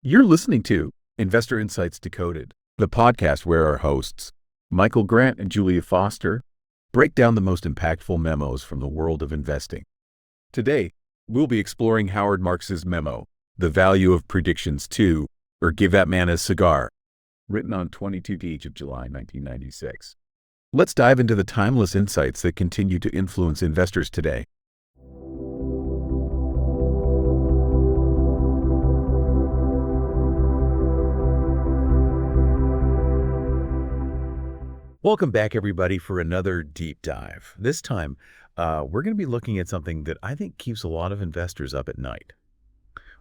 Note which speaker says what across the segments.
Speaker 1: You're listening to Investor Insights Decoded, the podcast where our hosts, Michael Grant and Julia Foster, break down the most impactful memos from the world of investing. Today, we'll be exploring Howard Marks's memo, The Value of Predictions 2, or Give That Man a Cigar, written on 22 of July 1996. Let's dive into the timeless insights that continue to influence investors today. Welcome back, everybody, for another deep dive. This time, we're going to be looking at something that I think keeps a lot of investors up at night.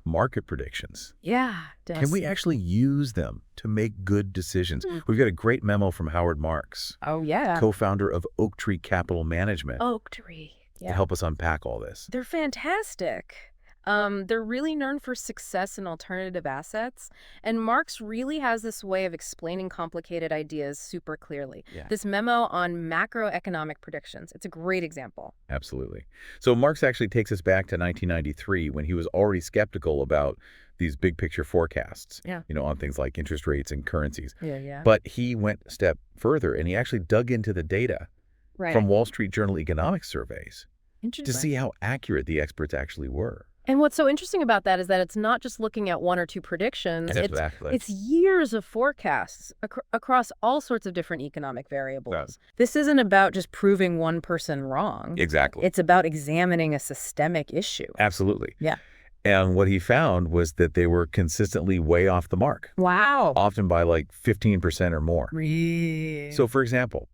Speaker 1: Market predictions.
Speaker 2: Yeah.
Speaker 1: Can we actually use them to make good decisions? We've got a great memo from Howard Marks,
Speaker 2: Oh, yeah.
Speaker 1: co-founder of Oak Tree Capital Management,
Speaker 2: Oak Tree.
Speaker 1: to
Speaker 2: Yeah.
Speaker 1: help us unpack all this.
Speaker 2: They're fantastic. They're really known for success in alternative assets, and Marx really has this way of explaining complicated ideas super clearly.
Speaker 1: Yeah.
Speaker 2: This memo on macroeconomic predictions, it's a great example.
Speaker 1: Absolutely. So Marx actually takes us back to 1993 when he was already skeptical about these big picture forecasts,
Speaker 2: Yeah.
Speaker 1: on things like interest rates and currencies.
Speaker 2: Yeah.
Speaker 1: But he went a step further and he actually dug into the data
Speaker 2: Right.
Speaker 1: from Wall Street Journal economic surveys to
Speaker 2: Interesting.
Speaker 1: see how accurate the experts actually were.
Speaker 2: And what's so interesting about that is that it's not just looking at one or two predictions.
Speaker 1: Exactly.
Speaker 2: It's years of forecasts across all sorts of different economic variables.
Speaker 1: Yes.
Speaker 2: This isn't about just proving one person wrong.
Speaker 1: Exactly.
Speaker 2: It's about examining a systemic issue.
Speaker 1: Absolutely.
Speaker 2: Yeah.
Speaker 1: And what he found was that they were consistently way off the mark,
Speaker 2: Wow.
Speaker 1: often by like 15% or more.
Speaker 2: Really?
Speaker 1: So for example,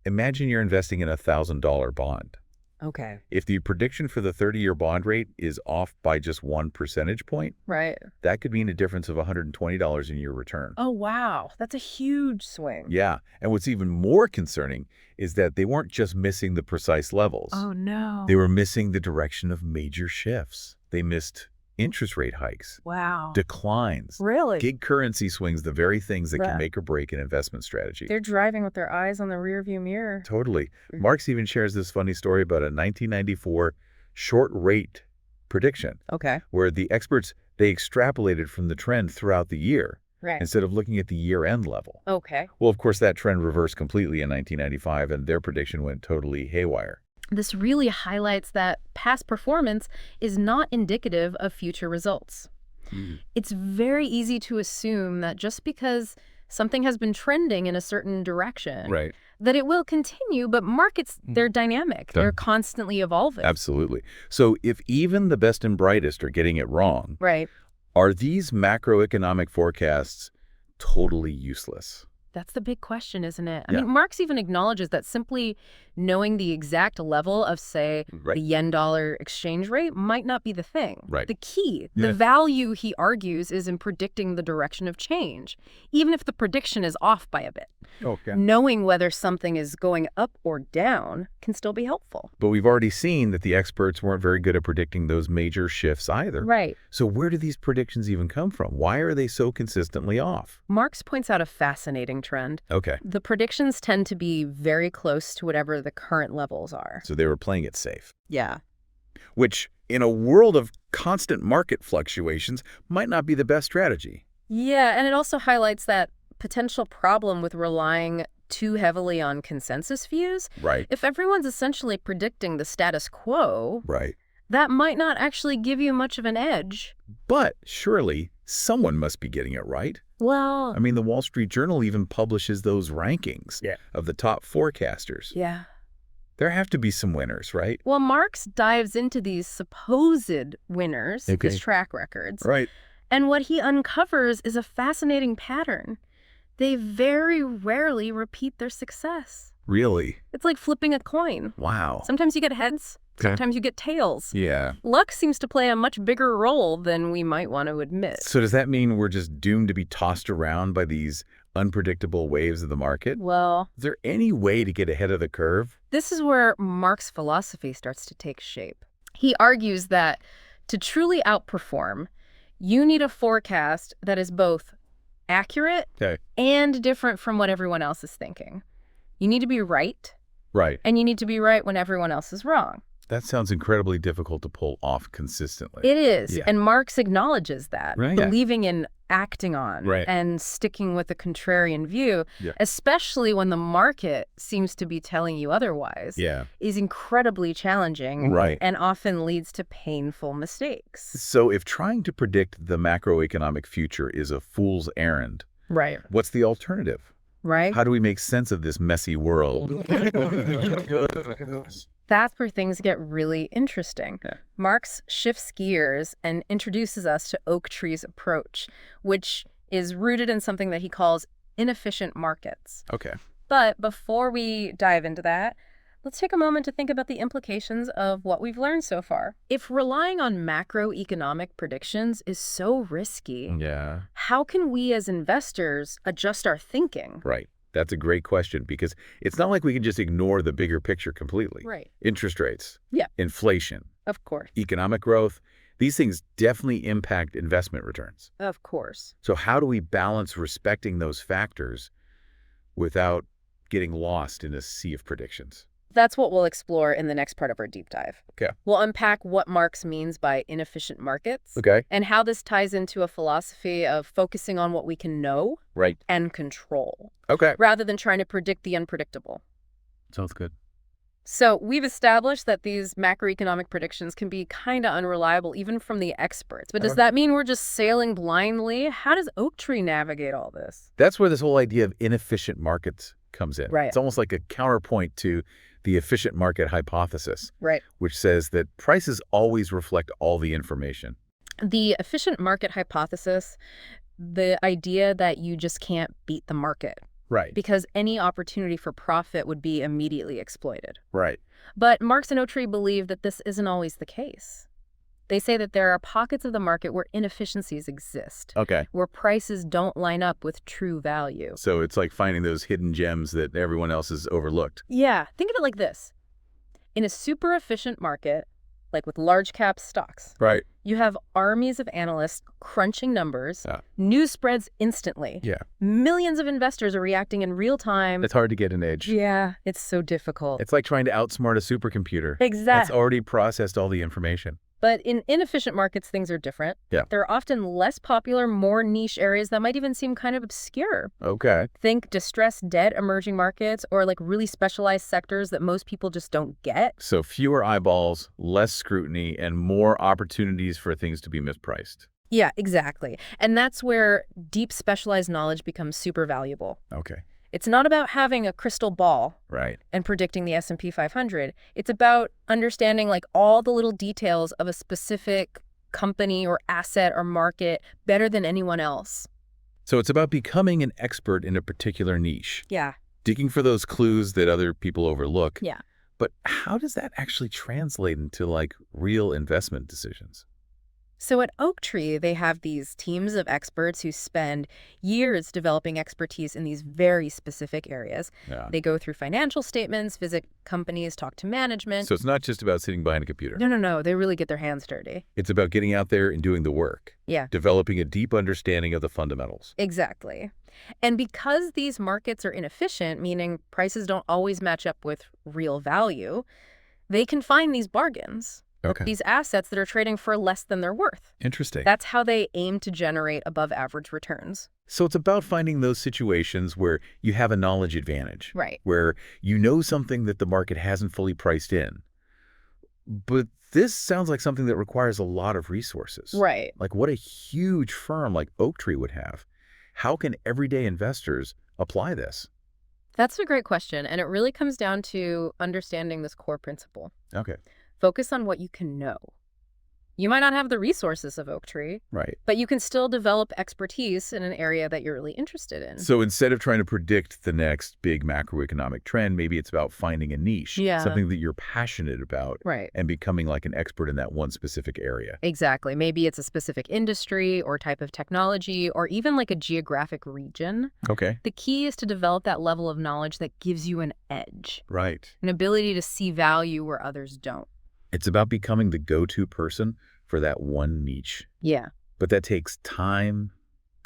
Speaker 1: imagine you're investing in a $1,000 bond.
Speaker 2: Okay.
Speaker 1: If the prediction for the 30-year bond rate is off by just 1 percentage point,
Speaker 2: Right.
Speaker 1: that could mean a difference of $120 in your return.
Speaker 2: Oh, wow. That's a huge swing.
Speaker 1: Yeah. And what's even more concerning is that they weren't just missing the precise levels.
Speaker 2: Oh, no.
Speaker 1: They were missing the direction of major shifts. They missed interest rate hikes,
Speaker 2: Wow.
Speaker 1: declines,
Speaker 2: Really?
Speaker 1: gig currency swings, the very things that
Speaker 2: Yeah.
Speaker 1: can make or break an investment strategy.
Speaker 2: They're driving with their eyes on the rearview mirror.
Speaker 1: Totally. Marx even shares this funny story about a 1994 short rate prediction
Speaker 2: Okay.
Speaker 1: where the experts, they extrapolated from the trend throughout the year
Speaker 2: Right.
Speaker 1: instead of looking at the year-end level.
Speaker 2: Okay.
Speaker 1: Well, of course, that trend reversed completely in 1995, and their prediction went totally haywire.
Speaker 2: This really highlights that past performance is not indicative of future results. It's very easy to assume that just because something has been trending in a certain direction,
Speaker 1: Right.
Speaker 2: that it will continue, but markets, they're dynamic. They're constantly evolving.
Speaker 1: Absolutely. So if even the best and brightest are getting it wrong,
Speaker 2: Right.
Speaker 1: are these macroeconomic forecasts totally useless?
Speaker 2: That's the big question, isn't it? I
Speaker 1: Yeah.
Speaker 2: mean, Marx even acknowledges that simply knowing the exact level of, say,
Speaker 1: Right.
Speaker 2: the yen-dollar exchange rate might not be the thing.
Speaker 1: Right.
Speaker 2: The key,
Speaker 1: Yeah.
Speaker 2: the value, he argues, is in predicting the direction of change, even if the prediction is off by a bit.
Speaker 1: Okay.
Speaker 2: Knowing whether something is going up or down can still be helpful.
Speaker 1: But we've already seen that the experts weren't very good at predicting those major shifts either.
Speaker 2: Right.
Speaker 1: So where do these predictions even come from? Why are they so consistently off?
Speaker 2: Marx points out a fascinating trend.
Speaker 1: Okay.
Speaker 2: The predictions tend to be very close to whatever the current levels are.
Speaker 1: So they were playing it safe,
Speaker 2: Yeah.
Speaker 1: which in a world of constant market fluctuations might not be the best strategy.
Speaker 2: Yeah, and it also highlights that potential problem with relying too heavily on consensus views.
Speaker 1: Right.
Speaker 2: If everyone's essentially predicting the status quo,
Speaker 1: Right.
Speaker 2: that might not actually give you much of an edge.
Speaker 1: But surely someone must be getting it right.
Speaker 2: Well,
Speaker 1: I mean, the Wall Street Journal even publishes those rankings of the top forecasters.
Speaker 2: yeah.
Speaker 1: There have to be some winners, right?
Speaker 2: Well, Marx dives into these supposed winners,
Speaker 1: Okay.
Speaker 2: these track records,
Speaker 1: Right.
Speaker 2: and what he uncovers is a fascinating pattern. They very rarely repeat their success.
Speaker 1: Really?
Speaker 2: It's like flipping a coin.
Speaker 1: Wow.
Speaker 2: Sometimes you get heads, sometimes you get tails.
Speaker 1: Yeah.
Speaker 2: Luck seems to play a much bigger role than we might want to admit.
Speaker 1: So does that mean we're just doomed to be tossed around by these unpredictable waves of the market?
Speaker 2: Well,
Speaker 1: Is there any way to get ahead of the curve?
Speaker 2: this is where Marx' philosophy starts to take shape. He argues that to truly outperform, you need a forecast that is both accurate
Speaker 1: Okay.
Speaker 2: and different from what everyone else is thinking. You need to be right,
Speaker 1: Right.
Speaker 2: and you need to be right when everyone else is wrong.
Speaker 1: That sounds incredibly difficult to pull off consistently.
Speaker 2: It is.
Speaker 1: Yeah.
Speaker 2: And Marx acknowledges that,
Speaker 1: Right. Yeah.
Speaker 2: believing in acting on
Speaker 1: Right.
Speaker 2: and sticking with a contrarian view,
Speaker 1: Yeah.
Speaker 2: especially when the market seems to be telling you otherwise,
Speaker 1: Yeah.
Speaker 2: is incredibly challenging
Speaker 1: Right.
Speaker 2: and often leads to painful mistakes.
Speaker 1: So if trying to predict the macroeconomic future is a fool's errand,
Speaker 2: Right.
Speaker 1: what's the alternative?
Speaker 2: Right?
Speaker 1: How do we make sense of this messy world?
Speaker 2: That's where things get really interesting.
Speaker 1: Yeah.
Speaker 2: Marx shifts gears and introduces us to Oaktree's approach, which is rooted in something that he calls inefficient markets.
Speaker 1: Okay.
Speaker 2: But before we dive into that, let's take a moment to think about the implications of what we've learned so far. If relying on macroeconomic predictions is so risky,
Speaker 1: Yeah.
Speaker 2: how can we as investors adjust our thinking?
Speaker 1: Right. That's a great question because it's not like we can just ignore the bigger picture completely.
Speaker 2: Right.
Speaker 1: Interest rates,
Speaker 2: Yeah.
Speaker 1: inflation,
Speaker 2: Of course.
Speaker 1: economic growth, these things definitely impact investment returns.
Speaker 2: Of course.
Speaker 1: So how do we balance respecting those factors without getting lost in a sea of predictions?
Speaker 2: That's what we'll explore in the next part of our deep dive.
Speaker 1: Okay.
Speaker 2: We'll unpack what Marx means by inefficient markets
Speaker 1: Okay.
Speaker 2: and how this ties into a philosophy of focusing on what we can know
Speaker 1: Right.
Speaker 2: and control,
Speaker 1: Okay.
Speaker 2: rather than trying to predict the unpredictable.
Speaker 1: Sounds good.
Speaker 2: So we've established that these macroeconomic predictions can be kind of unreliable, even from the experts. But does that mean we're just sailing blindly? How does Oaktree navigate all this?
Speaker 1: That's where this whole idea of inefficient markets comes in.
Speaker 2: Right.
Speaker 1: It's almost like a counterpoint to the efficient market hypothesis,
Speaker 2: Right.
Speaker 1: which says that prices always reflect all the information.
Speaker 2: The efficient market hypothesis, the idea that you just can't beat the market
Speaker 1: Right.
Speaker 2: because any opportunity for profit would be immediately exploited.
Speaker 1: Right.
Speaker 2: But Marx and Oaktree believe that this isn't always the case. They say that there are pockets of the market where inefficiencies exist,
Speaker 1: Okay.
Speaker 2: where prices don't line up with true value.
Speaker 1: So it's like finding those hidden gems that everyone else has overlooked.
Speaker 2: Yeah, think of it like this. In a super efficient market, like with large cap stocks,
Speaker 1: Right.
Speaker 2: you have armies of analysts crunching numbers,
Speaker 1: Yeah.
Speaker 2: news spreads instantly.
Speaker 1: Yeah.
Speaker 2: Millions of investors are reacting in real time.
Speaker 1: It's hard to get an edge.
Speaker 2: Yeah, it's so difficult.
Speaker 1: It's like trying to outsmart a supercomputer.
Speaker 2: Exactly.
Speaker 1: That's already processed all the information.
Speaker 2: But in inefficient markets, things are different.
Speaker 1: Yeah.
Speaker 2: There are often less popular, more niche areas that might even seem kind of obscure.
Speaker 1: Okay.
Speaker 2: Think distressed debt emerging markets or like really specialized sectors that most people just don't get.
Speaker 1: So fewer eyeballs, less scrutiny, and more opportunities for things to be mispriced.
Speaker 2: Yeah, exactly. And that's where deep specialized knowledge becomes super valuable.
Speaker 1: Okay.
Speaker 2: It's not about having a crystal ball
Speaker 1: Right.
Speaker 2: and predicting the S&P 500. It's about understanding like all the little details of a specific company or asset or market better than anyone else.
Speaker 1: So it's about becoming an expert in a particular niche,
Speaker 2: Yeah.
Speaker 1: digging for those clues that other people overlook.
Speaker 2: Yeah.
Speaker 1: But how does that actually translate into like real investment decisions?
Speaker 2: So at Oaktree, they have these teams of experts who spend years developing expertise in these very specific areas.
Speaker 1: Yeah.
Speaker 2: They go through financial statements, visit companies, talk to management.
Speaker 1: So it's not just about sitting behind a computer.
Speaker 2: No. They really get their hands dirty.
Speaker 1: It's about getting out there and doing the work,
Speaker 2: Yeah,
Speaker 1: developing a deep understanding of the fundamentals.
Speaker 2: exactly. And because these markets are inefficient, meaning prices don't always match up with real value, they can find these bargains.
Speaker 1: Okay.
Speaker 2: These assets that are trading for less than they're worth.
Speaker 1: Interesting.
Speaker 2: That's how they aim to generate above average returns.
Speaker 1: So it's about finding those situations where you have a knowledge advantage,
Speaker 2: Right.
Speaker 1: where you know something that the market hasn't fully priced in. But this sounds like something that requires a lot of resources.
Speaker 2: Right.
Speaker 1: Like what a huge firm like Oaktree would have. How can everyday investors apply this?
Speaker 2: That's a great question. And it really comes down to understanding this core principle.
Speaker 1: Okay.
Speaker 2: Focus on what you can know. You might not have the resources of Oaktree,
Speaker 1: Right.
Speaker 2: but you can still develop expertise in an area that you're really interested in.
Speaker 1: So instead of trying to predict the next big macroeconomic trend, maybe it's about finding a niche,
Speaker 2: Yeah.
Speaker 1: something that you're passionate about,
Speaker 2: Right.
Speaker 1: and becoming like an expert in that one specific area.
Speaker 2: Exactly. Maybe it's a specific industry or type of technology or even like a geographic region.
Speaker 1: Okay.
Speaker 2: The key is to develop that level of knowledge that gives you an edge,
Speaker 1: Right.
Speaker 2: an ability to see value where others don't.
Speaker 1: It's about becoming the go-to person for that one niche.
Speaker 2: Yeah.
Speaker 1: But that takes time,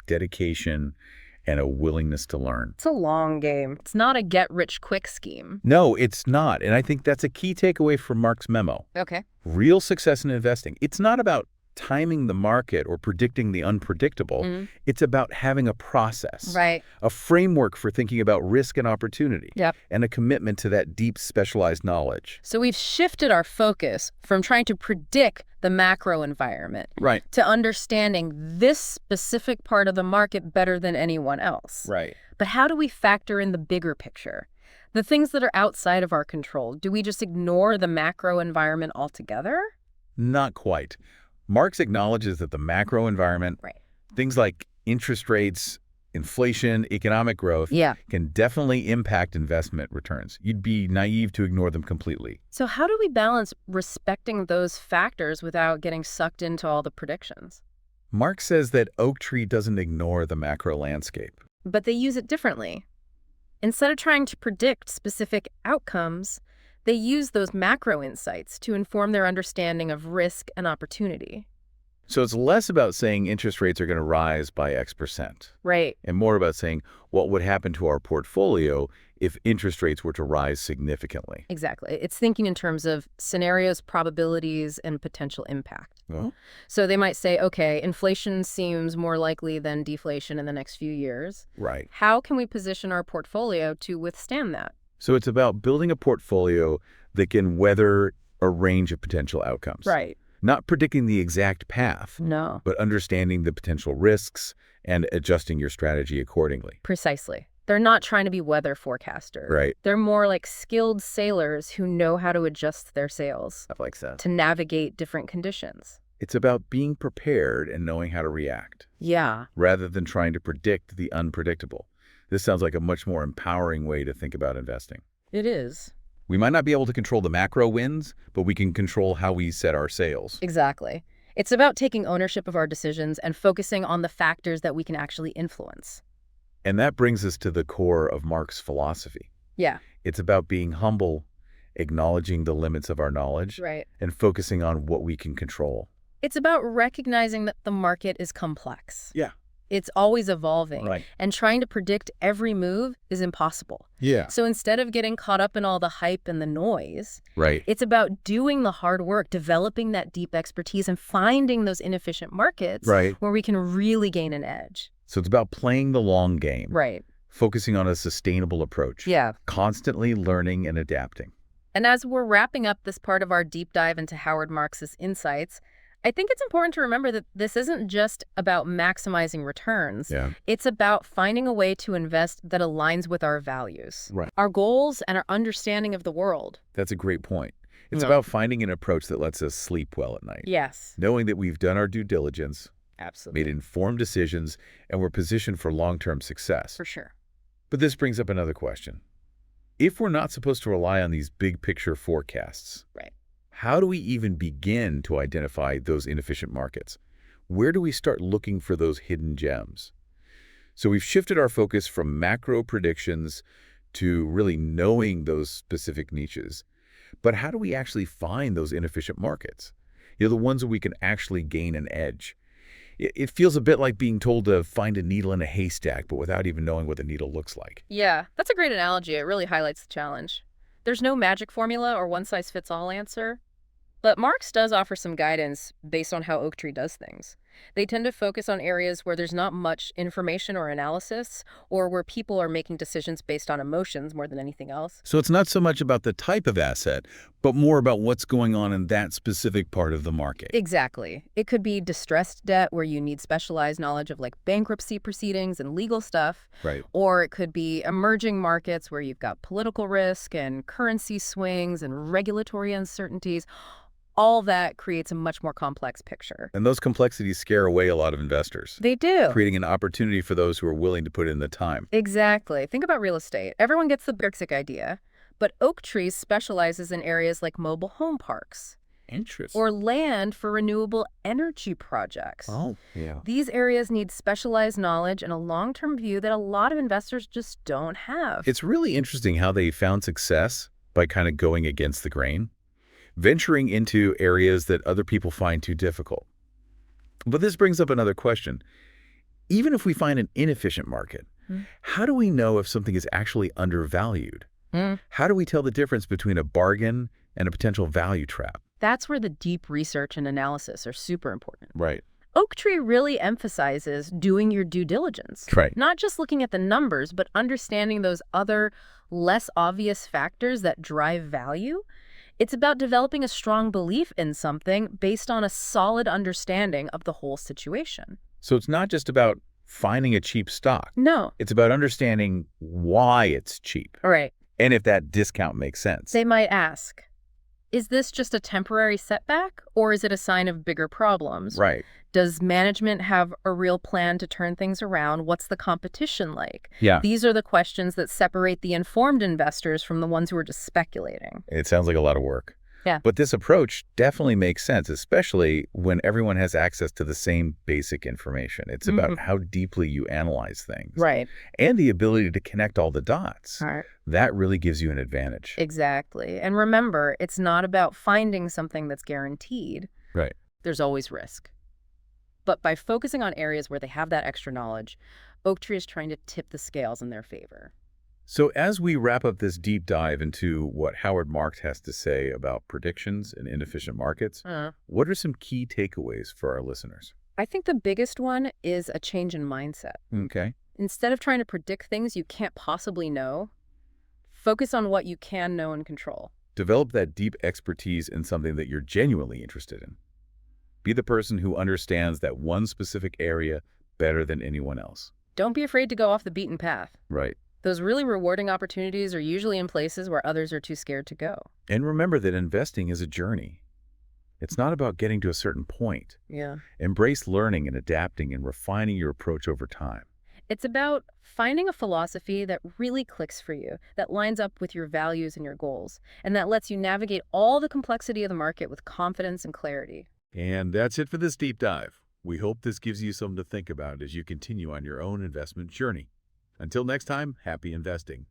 Speaker 1: dedication, and a willingness to learn.
Speaker 2: It's a long game. It's not a get-rich-quick scheme.
Speaker 1: No, it's not. And I think that's a key takeaway from Marks' memo.
Speaker 2: Okay.
Speaker 1: Real success in investing. It's not about timing the market or predicting the unpredictable. It's about having a process,
Speaker 2: Right.
Speaker 1: a framework for thinking about risk and opportunity,
Speaker 2: Yep.
Speaker 1: and a commitment to that deep specialized knowledge.
Speaker 2: So we've shifted our focus from trying to predict the macro environment
Speaker 1: Right.
Speaker 2: to understanding this specific part of the market better than anyone else.
Speaker 1: Right.
Speaker 2: But how do we factor in the bigger picture? The things that are outside of our control? Do we just ignore the macro environment altogether?
Speaker 1: Not quite. Marx acknowledges that the macro environment,
Speaker 2: Right.
Speaker 1: things like interest rates, inflation, economic growth,
Speaker 2: Yeah.
Speaker 1: can definitely impact investment returns. You'd be naive to ignore them completely.
Speaker 2: So how do we balance respecting those factors without getting sucked into all the predictions?
Speaker 1: Marx says that Oaktree doesn't ignore the macro landscape.
Speaker 2: But they use it differently. Instead of trying to predict specific outcomes, they use those macro insights to inform their understanding of risk and opportunity.
Speaker 1: So it's less about saying interest rates are going to rise by X%,
Speaker 2: Right.
Speaker 1: and more about saying what would happen to our portfolio if interest rates were to rise significantly.
Speaker 2: Exactly. It's thinking in terms of scenarios, probabilities, and potential impact.
Speaker 1: Well,
Speaker 2: So they might say, okay, inflation seems more likely than deflation in the next few years.
Speaker 1: right.
Speaker 2: How can we position our portfolio to withstand that?
Speaker 1: So it's about building a portfolio that can weather a range of potential outcomes.
Speaker 2: Right.
Speaker 1: Not predicting the exact path,
Speaker 2: No.
Speaker 1: but understanding the potential risks and adjusting your strategy accordingly.
Speaker 2: Precisely. They're not trying to be weather forecasters.
Speaker 1: Right.
Speaker 2: They're more like skilled sailors who know how to adjust their sails
Speaker 1: Stuff like that.
Speaker 2: to navigate different conditions.
Speaker 1: It's about being prepared and knowing how to react,
Speaker 2: Yeah.
Speaker 1: rather than trying to predict the unpredictable. This sounds like a much more empowering way to think about investing.
Speaker 2: It is.
Speaker 1: We might not be able to control the macro winds, but we can control how we set our sails.
Speaker 2: Exactly. It's about taking ownership of our decisions and focusing on the factors that we can actually influence.
Speaker 1: And that brings us to the core of Marx' philosophy.
Speaker 2: Yeah.
Speaker 1: It's about being humble, acknowledging the limits of our knowledge,
Speaker 2: Right.
Speaker 1: and focusing on what we can control.
Speaker 2: It's about recognizing that the market is complex.
Speaker 1: Yeah.
Speaker 2: It's always evolving.
Speaker 1: Right.
Speaker 2: And trying to predict every move is impossible.
Speaker 1: Yeah.
Speaker 2: So instead of getting caught up in all the hype and the noise,
Speaker 1: Right.
Speaker 2: it's about doing the hard work, developing that deep expertise, and finding those inefficient markets
Speaker 1: Right.
Speaker 2: where we can really gain an edge.
Speaker 1: So it's about playing the long game,
Speaker 2: Right.
Speaker 1: focusing on a sustainable approach,
Speaker 2: Yeah.
Speaker 1: constantly learning and adapting.
Speaker 2: And as we're wrapping up this part of our deep dive into Howard Marks's insights, I think it's important to remember that this isn't just about maximizing returns.
Speaker 1: Yeah.
Speaker 2: It's about finding a way to invest that aligns with our values,
Speaker 1: Right.
Speaker 2: our goals, and our understanding of the world.
Speaker 1: That's a great point. It's
Speaker 2: Yeah.
Speaker 1: about finding an approach that lets us sleep well at night.
Speaker 2: Yes,
Speaker 1: Knowing that we've done our due diligence,
Speaker 2: absolutely.
Speaker 1: made informed decisions, and we're positioned for long-term success.
Speaker 2: For sure.
Speaker 1: But this brings up another question. If we're not supposed to rely on these big picture forecasts,
Speaker 2: Right.
Speaker 1: how do we even begin to identify those inefficient markets? Where do we start looking for those hidden gems? So we've shifted our focus from macro predictions to really knowing those specific niches. But how do we actually find those inefficient markets? You know, the ones where we can actually gain an edge. It feels a bit like being told to find a needle in a haystack, but without even knowing what the needle looks like.
Speaker 2: Yeah, that's a great analogy. It really highlights the challenge. There's no magic formula or one-size-fits-all answer. But Marx does offer some guidance based on how Oaktree does things. They tend to focus on areas where there's not much information or analysis, or where people are making decisions based on emotions more than anything else.
Speaker 1: So it's not so much about the type of asset, but more about what's going on in that specific part of the market.
Speaker 2: Exactly. It could be distressed debt where you need specialized knowledge of like bankruptcy proceedings and legal stuff.
Speaker 1: Right.
Speaker 2: Or it could be emerging markets where you've got political risk and currency swings and regulatory uncertainties. All that creates a much more complex picture.
Speaker 1: And those complexities scare away a lot of investors,
Speaker 2: They do.
Speaker 1: creating an opportunity for those who are willing to put in the time.
Speaker 2: Exactly. Think about real estate. Everyone gets the basic idea, but Oaktree specializes in areas like mobile home parks
Speaker 1: Interesting.
Speaker 2: or land for renewable energy projects.
Speaker 1: Oh, yeah.
Speaker 2: These areas need specialized knowledge and a long-term view that a lot of investors just don't have.
Speaker 1: It's really interesting how they found success by kind of going against the grain, venturing into areas that other people find too difficult. But this brings up another question. Even if we find an inefficient market,
Speaker 2: Mm.
Speaker 1: How do we know if something is actually undervalued?
Speaker 2: Mm.
Speaker 1: How do we tell the difference between a bargain and a potential value trap?
Speaker 2: That's where the deep research and analysis are super important.
Speaker 1: Right.
Speaker 2: Oaktree really emphasizes doing your due diligence,
Speaker 1: Right.
Speaker 2: not just looking at the numbers, but understanding those other, less obvious factors that drive value. It's about developing a strong belief in something based on a solid understanding of the whole situation.
Speaker 1: So it's not just about finding a cheap stock.
Speaker 2: No.
Speaker 1: It's about understanding why it's cheap
Speaker 2: All right.
Speaker 1: and if that discount makes sense.
Speaker 2: They might ask, is this just a temporary setback, or is it a sign of bigger problems?
Speaker 1: Right.
Speaker 2: Does management have a real plan to turn things around? What's the competition like?
Speaker 1: Yeah.
Speaker 2: These are the questions that separate the informed investors from the ones who are just speculating.
Speaker 1: It sounds like a lot of work.
Speaker 2: Yeah.
Speaker 1: But this approach definitely makes sense, especially when everyone has access to the same basic information. It's about how deeply you analyze things.
Speaker 2: Right.
Speaker 1: And the ability to connect all the dots.
Speaker 2: All right.
Speaker 1: That really gives you an advantage.
Speaker 2: Exactly. And remember, it's not about finding something that's guaranteed.
Speaker 1: Right.
Speaker 2: There's always risk. But by focusing on areas where they have that extra knowledge, Oaktree is trying to tip the scales in their favor.
Speaker 1: So as we wrap up this deep dive into what Howard Marks has to say about predictions and inefficient markets, what are some key takeaways for our listeners?
Speaker 2: I think the biggest one is a change in mindset.
Speaker 1: Okay.
Speaker 2: Instead of trying to predict things you can't possibly know, focus on what you can know and control.
Speaker 1: Develop that deep expertise in something that you're genuinely interested in. Be the person who understands that one specific area better than anyone else.
Speaker 2: Don't be afraid to go off the beaten path.
Speaker 1: Right.
Speaker 2: Those really rewarding opportunities are usually in places where others are too scared to go.
Speaker 1: And remember that investing is a journey. It's not about getting to a certain point.
Speaker 2: Yeah.
Speaker 1: Embrace learning and adapting and refining your approach over time.
Speaker 2: It's about finding a philosophy that really clicks for you, that lines up with your values and your goals, and that lets you navigate all the complexity of the market with confidence and clarity.
Speaker 1: And that's it for this deep dive. We hope this gives you something to think about as you continue on your own investment journey. Until next time, happy investing.